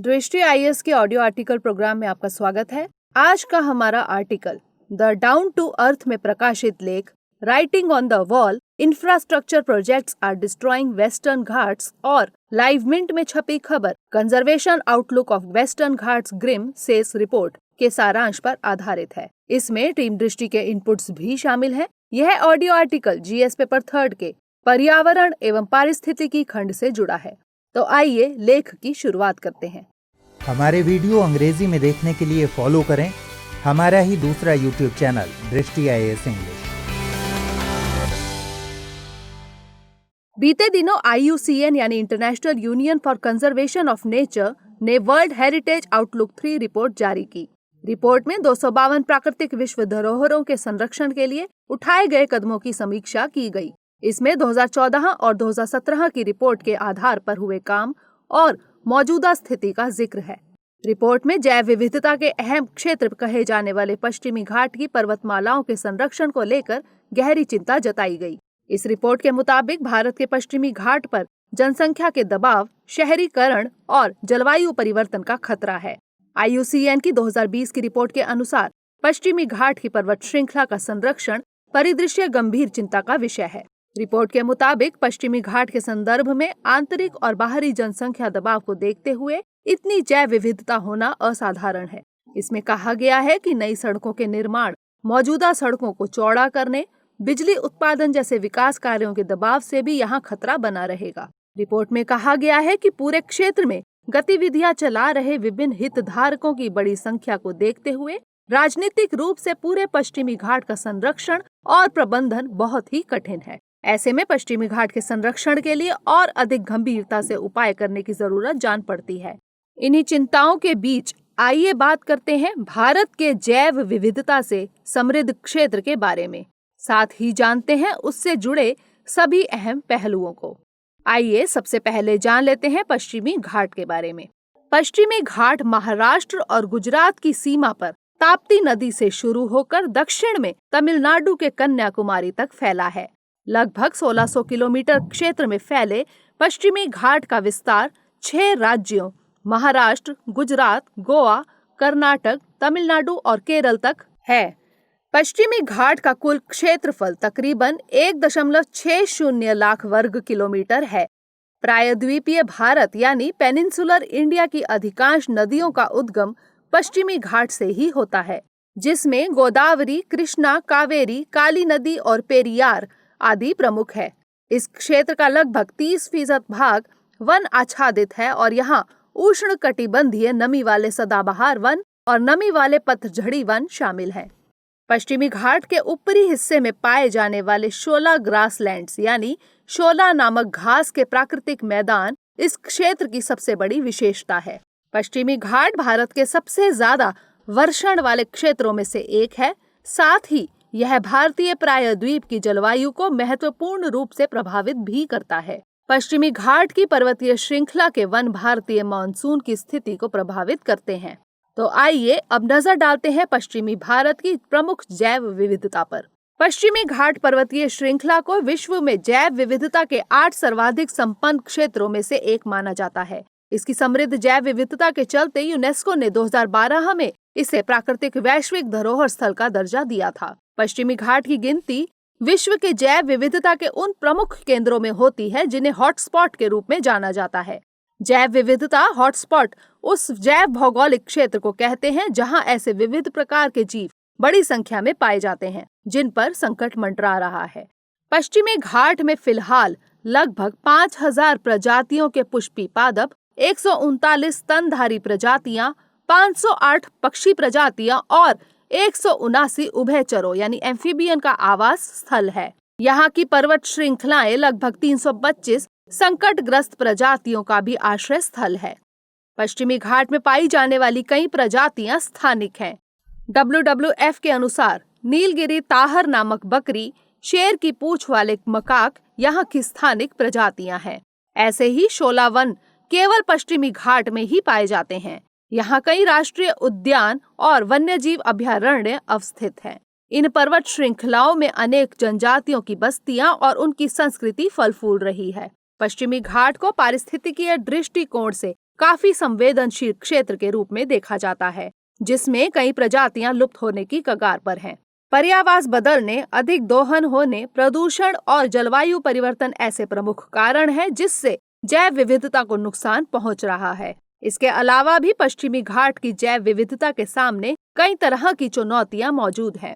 दृष्टि आईएएस के audio article programme में आपका स्वागत है। आज का हमारा article the Down to Earth में प्रकाशित लेख writing on the wall infrastructure projects are destroying Western Ghats और लाइव मिंट में छपी खबर conservation outlook of Western Ghats grim says report के सारांश पर आधारित है। इसमें टीम दृष्टि के इनपुट्स भी शामिल हैं। यह ऑडियो आर्टिकल जीएस पेपर 3 के पर्यावरण एवं पारिस्थितिकी खंड से जुड़ा है। तो आइए लेख की शुरुआत करते हैं। हमारे वीडियो अंग्रेजी में देखने के लिए फॉलो करें हमारा ही दूसरा यूट्यूब चैनल दृष्टि आईएएस इंग्लिश। बीते दिनों IUCN यानी international union for conservation of nature ने वर्ल्ड हेरिटेज आउटलुक 3 रिपोर्ट जारी की। रिपोर्ट में 252 प्राकृतिक विश्व धरोहरों के संरक्षण के लिए उठाए गए कदमों की समीक्षा की गई। इसमें 2014 और 2017 की रिपोर्ट के आधार पर हुए काम और मौजूदा स्थिति का जिक्र है। रिपोर्ट में जैव विविधता के अहम क्षेत्र कहे जाने वाले पश्चिमी घाट की पर्वतमालाओं के संरक्षण को लेकर गहरी चिंता जताई गई। इस रिपोर्ट के मुताबिक भारत के पश्चिमी घाट पर जनसंख्या के दबाव, शहरीकरण और जलवायु परिवर्तन का खतरा है। IUCN की 2020 की रिपोर्ट के अनुसार पश्चिमी घाट की पर्वत श्रृंखला का संरक्षण परिदृश्य गंभीर चिंता का विषय है। रिपोर्ट के मुताबिक पश्चिमी घाट के संदर्भ में आंतरिक और बाहरी जनसंख्या दबाव को देखते हुए इतनी जैव विविधता होना असाधारण है। इसमें कहा गया है कि नई सड़कों के निर्माण, मौजूदा सड़कों को चौड़ा करने, बिजली उत्पादन जैसे विकास कार्यों के दबाव से भी यहाँ खतरा बना रहेगा। रिपोर्ट में कहा गया है कि पूरे क्षेत्र में गतिविधियां चला रहे विभिन्न हितधारकों की बड़ी संख्या को देखते हुए राजनीतिक रूप से पूरे पश्चिमी घाट का संरक्षण और प्रबंधन बहुत ही कठिन है। ऐसे में पश्चिमी घाट के संरक्षण के लिए और अधिक गंभीरता से उपाय करने की जरूरत जान पड़ती है। इन्हीं चिंताओं के बीच आइए बात करते हैं भारत के जैव विविधता से समृद्ध क्षेत्र के बारे में, साथ ही जानते हैं उससे जुड़े सभी अहम पहलुओं को। आइए सबसे पहले जान लेते हैं पश्चिमी घाट के बारे में। पश्चिमी घाट महाराष्ट्र और गुजरात की सीमा पर ताप्ती नदी से शुरू होकर दक्षिण में तमिलनाडु के कन्याकुमारी तक फैला है। लगभग 1600 किलोमीटर क्षेत्र में फैले पश्चिमी घाट का विस्तार 6 राज्यों महाराष्ट्र, गुजरात, गोवा, कर्नाटक, तमिलनाडु और केरल तक है। पश्चिमी घाट का कुल क्षेत्रफल तकरीबन 1.60 लाख वर्ग किलोमीटर है। प्रायद्वीपीय भारत यानी पेनिनसुलर इंडिया की अधिकांश नदियों का उद्गम पश्चिमी घाट से ही होता है, जिसमें गोदावरी, कृष्णा, कावेरी, काली नदी और पेरियार आदि प्रमुख है। इस क्षेत्र का लगभग 30% भाग वन आच्छादित है और यहाँ उष्ण कटिबंधीय नमी वाले सदाबहार वन और नमी वाले पतझड़ी वन शामिल हैं। पश्चिमी घाट के ऊपरी हिस्से में पाए जाने वाले शोला ग्रासलैंड्स यानी शोला नामक घास के प्राकृतिक मैदान इस क्षेत्र की सबसे बड़ी विशेषता है। पश्चिमी घाट भारत के सबसे ज्यादा वर्षण वाले क्षेत्रों में से एक है। साथ ही यह भारतीय प्रायद्वीप की जलवायु को महत्वपूर्ण रूप से प्रभावित भी करता है। पश्चिमी घाट की पर्वतीय श्रृंखला के वन भारतीय मानसून की स्थिति को प्रभावित करते हैं। तो आइए अब नजर डालते हैं पश्चिमी भारत की प्रमुख जैव विविधता पर। पश्चिमी घाट पर्वतीय श्रृंखला को विश्व में जैव विविधता के 8 सर्वाधिक संपन्न क्षेत्रों में से एक माना जाता है। इसकी समृद्ध जैव विविधता के चलते यूनेस्को ने 2012 में इसे प्राकृतिक वैश्विक धरोहर स्थल का दर्जा दिया था। पश्चिमी घाट की गिनती विश्व के जैव विविधता के उन प्रमुख केंद्रों में होती है जिन्हें हॉटस्पॉट के रूप में जाना जाता है। जैव विविधता हॉटस्पॉट उस जैव भौगोलिक क्षेत्र को कहते हैं जहां ऐसे विविध प्रकार के जीव बड़ी संख्या में पाए जाते हैं जिन पर संकट मंडरा रहा है। पश्चिमी घाट में फिलहाल लगभग 5000 प्रजातियों के पुष्पी पादप, 139 स्तनधारी प्रजातियां, 508 पक्षी प्रजातियां और 179 उभयचरों यानी एम्फीबियन का आवास स्थल है। यहाँ की पर्वत श्रृंखलाएं लगभग 325 संकटग्रस्त प्रजातियों का भी आश्रय स्थल है। पश्चिमी घाट में पाई जाने वाली कई प्रजातियां स्थानिक हैं। WWF के अनुसार नीलगिरी ताहर नामक बकरी, शेर की पूंछ वाले मकाक यहाँ की स्थानिक प्रजातियां हैं। ऐसे ही शोला वन केवल पश्चिमी घाट में ही पाए जाते हैं। यहाँ कई राष्ट्रीय उद्यान और वन्यजीव अभयारण्य अवस्थित हैं। इन पर्वत श्रृंखलाओं में अनेक जनजातियों की बस्तियां और उनकी संस्कृति फल फूल रही है। पश्चिमी घाट को पारिस्थितिकीय दृष्टिकोण से काफी संवेदनशील क्षेत्र के रूप में देखा जाता है, जिसमें कई प्रजातियां लुप्त होने की कगार पर हैं। पर्यावरण बदलने, अधिक दोहन होने, प्रदूषण और जलवायु परिवर्तन ऐसे प्रमुख कारण हैं जिससे जैव विविधता को नुकसान पहुंच रहा है। इसके अलावा भी पश्चिमी घाट की जैव विविधता के सामने कई तरह की चुनौतियां मौजूद हैं।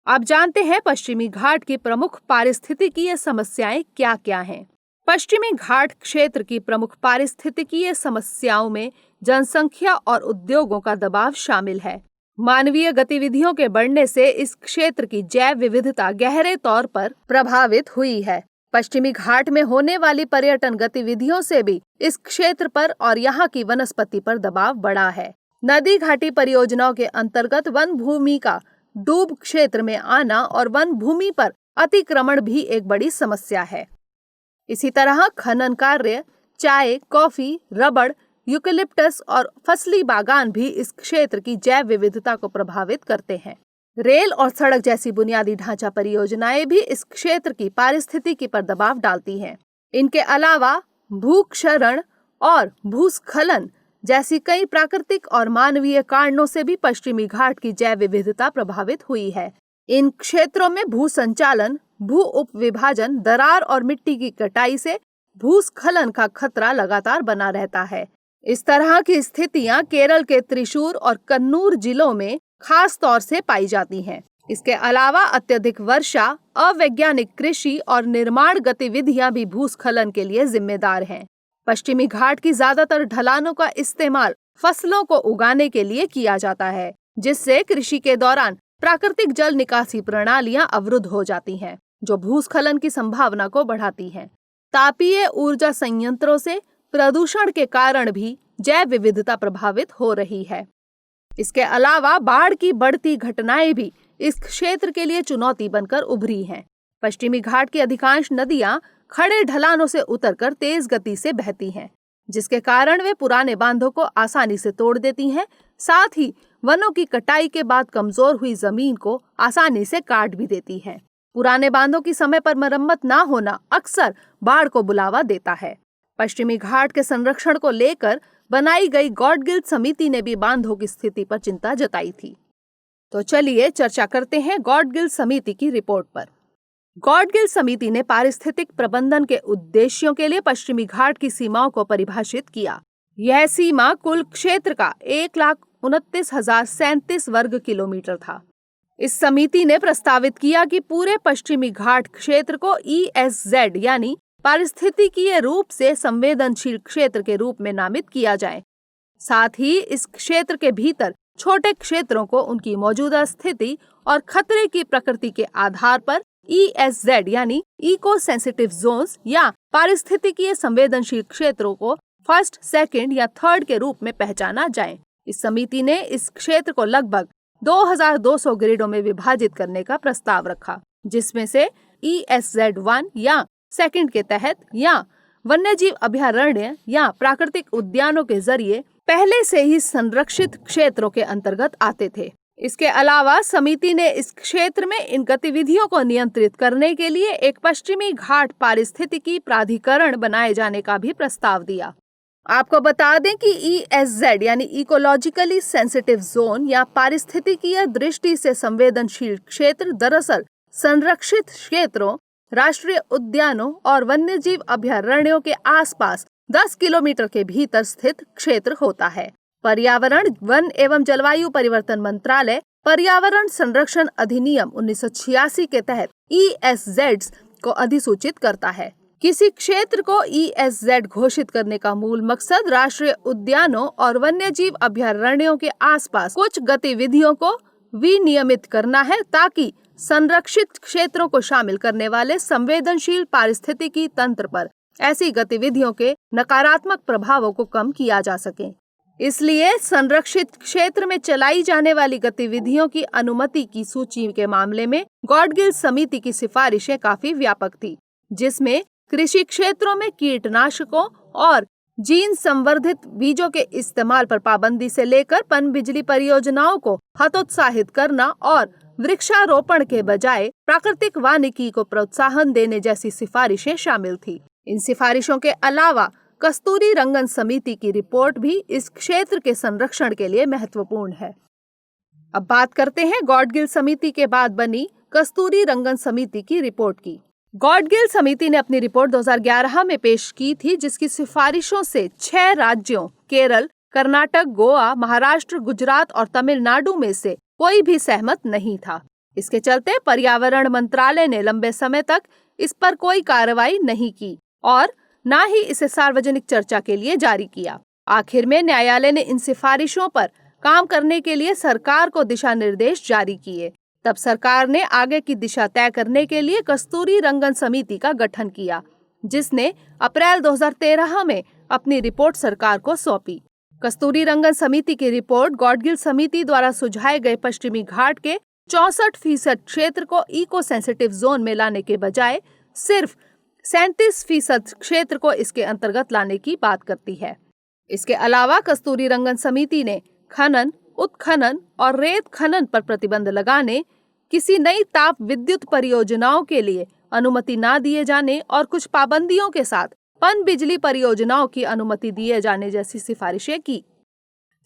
अब जानते हैं पश्चिमी घाट की प्रमुख पारिस्थितिकीय समस्याएं क्या-क्या हैं। पश्चिमी घाट क्षेत्र की प्रमुख पारिस्थितिकीय समस्याओं में जनसंख्या और उद्योगों का दबाव शामिल है। मानवीय गतिविधियों के बढ़ने से इस क्षेत्र की जैव विविधता गहरे तौर पर प्रभावित हुई है। पश्चिमी घाट में होने वाली पर्यटन गतिविधियों से भी इस क्षेत्र पर और यहाँ की वनस्पति पर दबाव बढ़ा है। नदी घाटी परियोजनाओं के अंतर्गत वन भूमि का डूब क्षेत्र में आना और वन भूमि पर अतिक्रमण भी एक बड़ी समस्या है। इसी तरह खनन कार्य, चाय, कॉफी, रबड़, यूकेलिप्टस और फसली बागान भी इस क्षेत्र की जैव विविधता को प्रभावित करते हैं। रेल और सड़क जैसी बुनियादी ढांचा परियोजनाएं भी इस क्षेत्र की पारिस्थितिकी पर दबाव डालती हैं। इनके अलावा भूक्षरण और भूस्खलन जैसी कई प्राकृतिक और मानवीय कारणों से भी पश्चिमी घाट की जैव विविधता प्रभावित हुई है। इन क्षेत्रों में भू संचालन, भू उपविभाजन, दरार और मिट्टी की कटाई से भूस्खलन का खतरा लगातार बना रहता है। इस तरह की स्थितियां केरल के त्रिशूर और कन्नूर जिलों में खास तौर से पाई जाती हैं। इसके अलावा अत्यधिक वर्षा, अवैज्ञानिक कृषि और निर्माण गतिविधियां भी भूस्खलन के लिए जिम्मेदार हैं। पश्चिमी घाट की ज्यादातर ढलानों का इस्तेमाल फसलों को उगाने के लिए किया जाता है, जिससे कृषि के दौरान प्राकृतिक जल निकासी प्रणालियां अवरुद्ध हो जाती हैं, जो भूस्खलन की संभावना को बढ़ाती हैं। तापीय ऊर्जा संयंत्रों से प्रदूषण के कारण भी जैव विविधता प्रभावित हो रही है। इसके अलावा बाढ़ की बढ़ती घटनाएं भी इस क्षेत्र के लिए चुनौती बनकर उभरी हैं। पश्चिमी घाट की अधिकांश नदियां खड़े ढलानों से उतरकर तेज गति से बहती हैं, जिसके कारण वे पुराने बांधों को आसानी से तोड़ देती हैं। साथ ही वनों की कटाई के बाद कमजोर हुई जमीन को आसानी से काट भी देती हैं। पुराने बांधों की समय पर मरम्मत न होना अक्सर बाढ़ को बुलावा देता है। पश्चिमी घाट के संरक्षण को लेकर बनाई गई गॉडगिल समिति ने भी बांधों की स्थिति पर चिंता जताई थी। तो चलिए चर्चा करते हैं गॉडगिल समिति की रिपोर्ट पर। गॉडगिल समिति ने पारिस्थितिक प्रबंधन के उद्देश्यों के लिए पश्चिमी घाट की सीमाओं को परिभाषित किया। यह सीमा कुल क्षेत्र का 1,29,037 वर्ग किलोमीटर था। इस समिति ने प्रस्तावित किया कि पूरे पश्चिमी घाट क्षेत्र को ESZ यानी पारिस्थितिकीय रूप से संवेदनशील क्षेत्र के रूप में नामित किया जाए। साथ ही इस क्षेत्र के भीतर छोटे क्षेत्रों को उनकी मौजूदा स्थिति और खतरे की प्रकृति के आधार पर ESZ यानी इको सेंसिटिव जोन्स या पारिस्थितिकीय संवेदनशील क्षेत्रों को फर्स्ट, सेकंड या थर्ड के रूप में पहचाना जाए। इस समिति ने इस क्षेत्र को लगभग 2200 ग्रिडों में विभाजित करने का प्रस्ताव रखा, जिसमें से ESZ1 या सेकंड के तहत या वन्यजीव अभयारण्य या प्राकृतिक उद्यानों के जरिए पहले से ही संरक्षित क्षेत्रों के अंतर्गत आते थे। इसके अलावा समिति ने इस क्षेत्र में इन गतिविधियों को नियंत्रित करने के लिए एक पश्चिमी घाट पारिस्थितिकी प्राधिकरण बनाए जाने का भी प्रस्ताव दिया। आपको बता दें कि ESZ यानी इकोलॉजिकली सेंसिटिव जोन या पारिस्थितिकीय दृष्टि से संवेदनशील क्षेत्र दरअसल संरक्षित क्षेत्रों, राष्ट्रीय उद्यानों और वन्यजीव अभयारण्यों के आसपास 10 किलोमीटर के भीतर स्थित क्षेत्र होता है। पर्यावरण, वन एवं जलवायु परिवर्तन मंत्रालय पर्यावरण संरक्षण अधिनियम 1986 के तहत ESZs को अधिसूचित करता है। किसी क्षेत्र को ESZ घोषित करने का मूल मकसद राष्ट्रीय उद्यानों और वन्यजीव अभयारण्यों के आसपास कुछ गतिविधियों को विनियमित करना है, ताकि संरक्षित क्षेत्रों को शामिल करने वाले संवेदनशील पारिस्थितिकी तंत्र पर ऐसी गतिविधियों के नकारात्मक प्रभावों को कम किया जा सके। इसलिए संरक्षित क्षेत्र में चलाई जाने वाली गतिविधियों की अनुमति की सूची के मामले में गॉडगिल समिति की सिफारिशें काफी व्यापक थी, जिसमें कृषि क्षेत्रों में कीटनाशकों और जीन संवर्धित बीजों के इस्तेमाल पर पाबंदी से लेकर पनबिजली परियोजनाओं को हतोत्साहित करना और वृक्षारोपण के बजाय प्राकृतिक वानिकी को प्रोत्साहन देने जैसी सिफारिशें शामिल थी। इन सिफारिशों के अलावा कस्तूरी रंगन समिति की रिपोर्ट भी इस क्षेत्र के संरक्षण के लिए महत्वपूर्ण है। अब बात करते हैं गॉडगिल समिति के बाद बनी कस्तूरी रंगन समिति की रिपोर्ट की। गॉडगिल समिति ने अपनी रिपोर्ट 2011 में पेश की थी, जिसकी सिफारिशों से 6 राज्यों केरल, कर्नाटक, गोवा, महाराष्ट्र, गुजरात और तमिलनाडु में से कोई भी सहमत नहीं था। इसके चलते पर्यावरण मंत्रालय ने लंबे समय तक इस पर कोई कार्रवाई नहीं की और न ही इसे सार्वजनिक चर्चा के लिए जारी किया। आखिर में न्यायालय ने इन सिफारिशों पर काम करने के लिए सरकार को दिशा निर्देश जारी किए। तब सरकार ने आगे की दिशा तय करने के लिए कस्तूरी रंगन समिति का गठन किया, जिसने अप्रैल 2013 में अपनी रिपोर्ट सरकार को सौंपी। कस्तूरी रंगन समिति की रिपोर्ट गॉडगिल समिति द्वारा सुझाए गए पश्चिमी घाट के 64% क्षेत्र को इको सेंसिटिव जोन में लाने के बजाय सिर्फ 37% क्षेत्र को इसके अंतर्गत लाने की बात करती है। इसके अलावा कस्तूरी रंगन समिति ने खनन, उत्खनन और रेत खनन पर प्रतिबंध लगाने, किसी नई ताप विद्युत परियोजनाओं के लिए अनुमति न दिए जाने और कुछ पाबंदियों के साथ पन बिजली परियोजनाओं की अनुमति दिए जाने जैसी सिफारिशें की।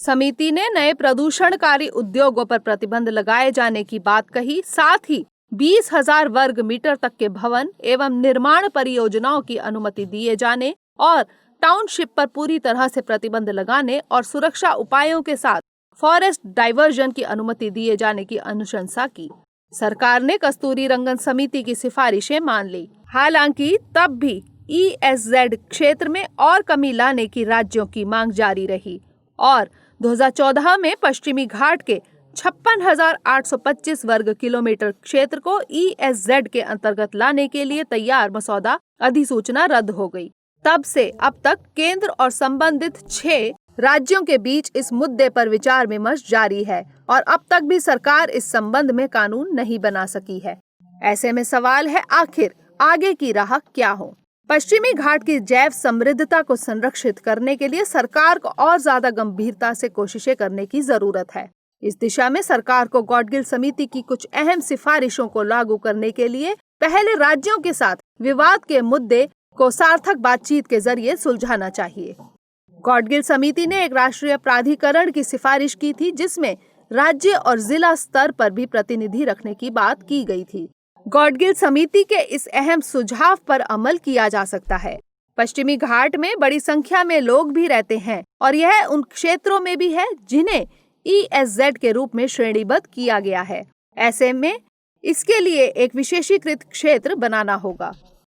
समिति ने नए प्रदूषणकारी उद्योगों पर प्रतिबंध लगाए जाने की बात कही, साथ ही 20,000 वर्ग मीटर तक के भवन एवं निर्माण परियोजनाओं की अनुमति दिए जाने और टाउनशिप पर पूरी तरह से प्रतिबंध लगाने और सुरक्षा उपायों के साथ फॉरेस्ट डाइवर्जन की अनुमति दिए जाने की अनुशंसा की। सरकार ने कस्तूरी रंगन समिति की सिफारिशें मान ली। हालांकि तब भी ESZ क्षेत्र में और कमी लाने की राज्यों की मांग जारी रही और 2014 में पश्चिमी घाट के 56,825 वर्ग किलोमीटर क्षेत्र को ESZ के अंतर्गत लाने के लिए तैयार मसौदा अधिसूचना रद्द हो गई। तब से अब तक केंद्र और संबंधित 6 राज्यों के बीच इस मुद्दे पर विचार विमर्श जारी है और अब तक भी सरकार इस संबंध में कानून नहीं बना सकी है। ऐसे में सवाल है, आखिर आगे की राह क्या हो? पश्चिमी घाट की जैव समृद्धता को संरक्षित करने के लिए सरकार को और ज्यादा गंभीरता से कोशिशें करने की जरूरत है। इस दिशा में सरकार को गॉडगिल समिति की कुछ अहम सिफारिशों को लागू करने के लिए पहले राज्यों के साथ विवाद के मुद्दे को सार्थक बातचीत के जरिए सुलझाना चाहिए। गॉडगिल समिति ने एक राष्ट्रीय प्राधिकरण की सिफारिश की थी, जिसमें राज्य और जिला स्तर पर भी प्रतिनिधि रखने की बात की गई थी। गॉडगिल समिति के इस अहम सुझाव पर अमल किया जा सकता है। पश्चिमी घाट में बड़ी संख्या में लोग भी रहते हैं और यह उन क्षेत्रों में भी है जिन्हें ESZ के रूप में श्रेणीबद्ध किया गया है। ऐसे में इसके लिए एक विशेषीकृत क्षेत्र बनाना होगा।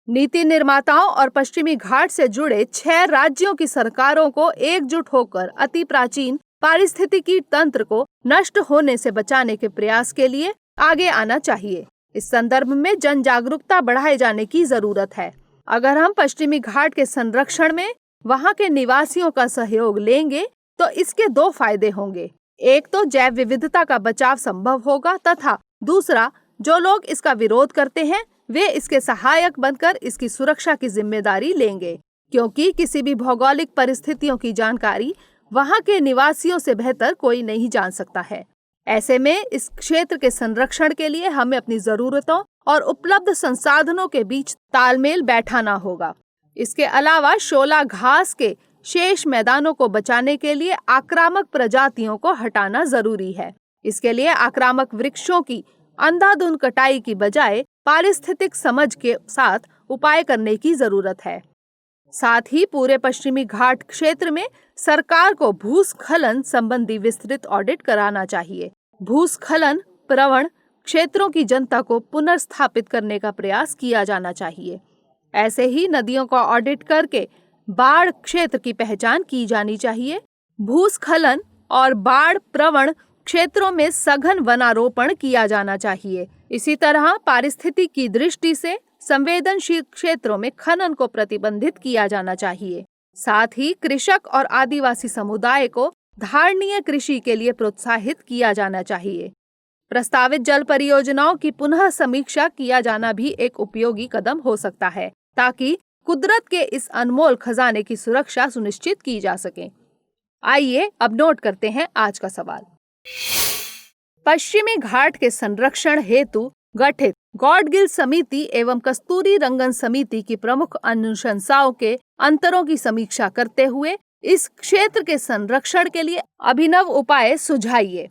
नीति निर्माताओं और पश्चिमी घाट से जुड़े 6 राज्यों की सरकारों को एकजुट होकर अति प्राचीन पारिस्थितिकी तंत्र को नष्ट होने से बचाने के प्रयास के लिए आगे आना चाहिए। इस संदर्भ में जन जागरूकता बढ़ाए जाने की जरूरत है। अगर हम पश्चिमी घाट के संरक्षण में वहां के निवासियों का सहयोग लेंगे तो इसके 2 फायदे होंगे। एक तो जैव विविधता का बचाव संभव होगा तथा दूसरा, जो लोग इसका विरोध करते हैं वे इसके सहायक बनकर इसकी सुरक्षा की जिम्मेदारी लेंगे, क्योंकि किसी भी भौगोलिक परिस्थितियों की जानकारी वहां के निवासियों से बेहतर कोई नहीं जान सकता है। ऐसे में इस क्षेत्र के संरक्षण के लिए हमें अपनी जरूरतों और उपलब्ध संसाधनों के बीच तालमेल बैठाना होगा। इसके अलावा शोला घास के शेष मैदानों को बचाने के लिए आक्रामक प्रजातियों को हटाना जरूरी है। इसके लिए आक्रामक वृक्षों की अंधाधुंध कटाई की बजाय पारिस्थितिक समझ के साथ उपाय करने की जरूरत है। साथ ही पूरे पश्चिमी घाट क्षेत्र में सरकार को भूस्खलन संबंधी विस्तृत ऑडिट कराना चाहिए। भूस्खलन प्रवण क्षेत्रों की जनता को पुनर्स्थापित करने का प्रयास किया जाना चाहिए। ऐसे ही नदियों का ऑडिट करके बाढ़ क्षेत्र की पहचान की जानी चाहिए। भूस्खलन और बाढ़ प्रवण क्षेत्रों में सघन वनारोपण किया जाना चाहिए। इसी तरह पारिस्थितिकी की दृष्टि से संवेदनशील क्षेत्रों में खनन को प्रतिबंधित किया जाना चाहिए। साथ ही कृषक और आदिवासी समुदाय को धारणीय कृषि के लिए प्रोत्साहित किया जाना चाहिए। प्रस्तावित जल परियोजनाओं की पुनः समीक्षा किया जाना भी एक उपयोगी कदम हो सकता है, ताकि कुदरत के इस अनमोल खजाने की सुरक्षा सुनिश्चित की जा सके। आइए अब नोट करते हैं आज का सवाल। पश्चिमी घाट के संरक्षण हेतु गठित गॉडगिल समिति एवं कस्तूरी रंगन समिति की प्रमुख अनुशंसाओं के अंतरों की समीक्षा करते हुए इस क्षेत्र के संरक्षण के लिए अभिनव उपाय सुझाइए।